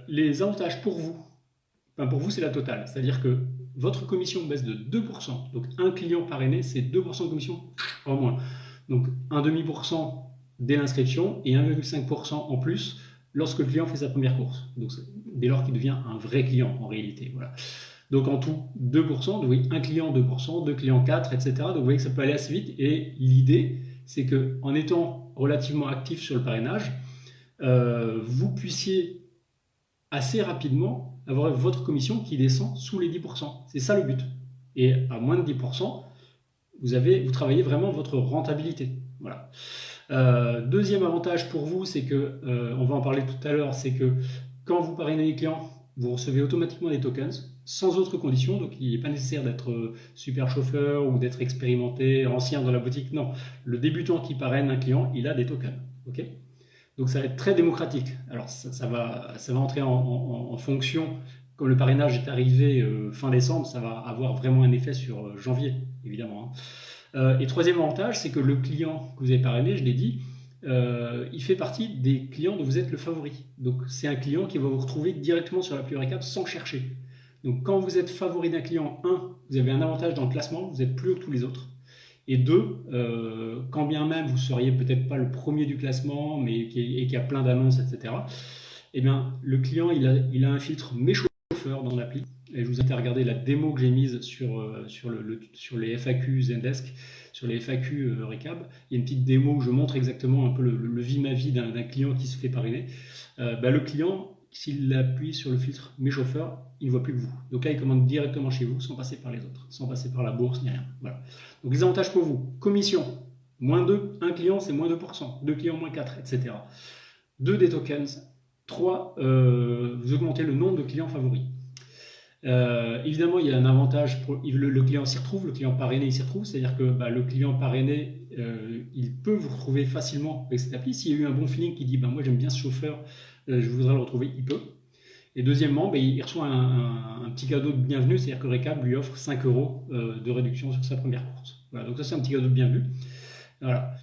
Les avantages pour vous, enfin pour vous c'est la totale, c'est-à-dire que votre commission baisse de 2%, donc un client parrainé c'est 2% de commission en moins. Donc un demi pour cent dès l'inscription et 1,5% en plus lorsque le client fait sa première course. Donc dès lors qu'il devient un vrai client en réalité. Voilà. Donc en tout 2%, donc vous voyez un client 2%, deux clients 4, etc. Donc vous voyez que ça peut aller assez vite et l'idée c'est qu'en étant relativement actif sur le parrainage, vous puissiez assez rapidement avoir votre commission qui descend sous les 10%. C'est ça le but. Et à moins de 10%, vous travaillez vraiment votre rentabilité. Voilà. Deuxième avantage pour vous, c'est que, on va en parler tout à l'heure, c'est que quand vous parrainez les clients, vous recevez automatiquement des tokens sans autre condition, donc il n'est pas nécessaire d'être super chauffeur ou d'être expérimenté, ancien dans la boutique. Non, le débutant qui parraine un client, il a des tokens. Ok. Donc ça va être très démocratique. Alors ça va entrer en fonction. Comme le parrainage est arrivé fin décembre, ça va avoir vraiment un effet sur janvier, évidemment. Et troisième avantage, c'est que le client que vous avez parrainé, je l'ai dit, il fait partie des clients dont vous êtes le favori. Donc c'est un client qui va vous retrouver directement sur l'appli Eureka sans chercher. Donc quand vous êtes favori d'un client, vous avez un avantage dans le classement, vous êtes plus haut que tous les autres. Et deux, quand bien même vous ne seriez peut-être pas le premier du classement, mais qu'il y a plein d'annonces, etc., eh bien, le client, il a un filtre mes chauffeurs dans l'appli. Et je vous invite à regarder la démo que j'ai mise sur les FAQ Zendesk, sur les FAQ Recab. Il y a une petite démo où je montre exactement un peu le vie-ma-vie d'un client qui se fait parrainer. Le client, s'il appuie sur le filtre mes chauffeurs, il ne voit plus que vous. Donc là, il commande directement chez vous sans passer par les autres, sans passer par la bourse ni rien. Voilà. Donc les avantages pour vous, commission, moins 2, un client c'est moins 2%, deux clients moins 4, etc. 2 des tokens, 3, vous augmentez le nombre de clients favoris. Évidemment, il y a un avantage, le client s'y retrouve, le client parrainé il s'y retrouve, c'est-à-dire que le client parrainé, il peut vous retrouver facilement avec cette appli. S'il y a eu un bon feeling qui dit moi j'aime bien ce chauffeur, je voudrais le retrouver, il peut. Et deuxièmement, il reçoit un petit cadeau de bienvenue, c'est-à-dire que Recab lui offre 5 € de réduction sur sa première course. Voilà, donc ça c'est un petit cadeau de bienvenue. Voilà.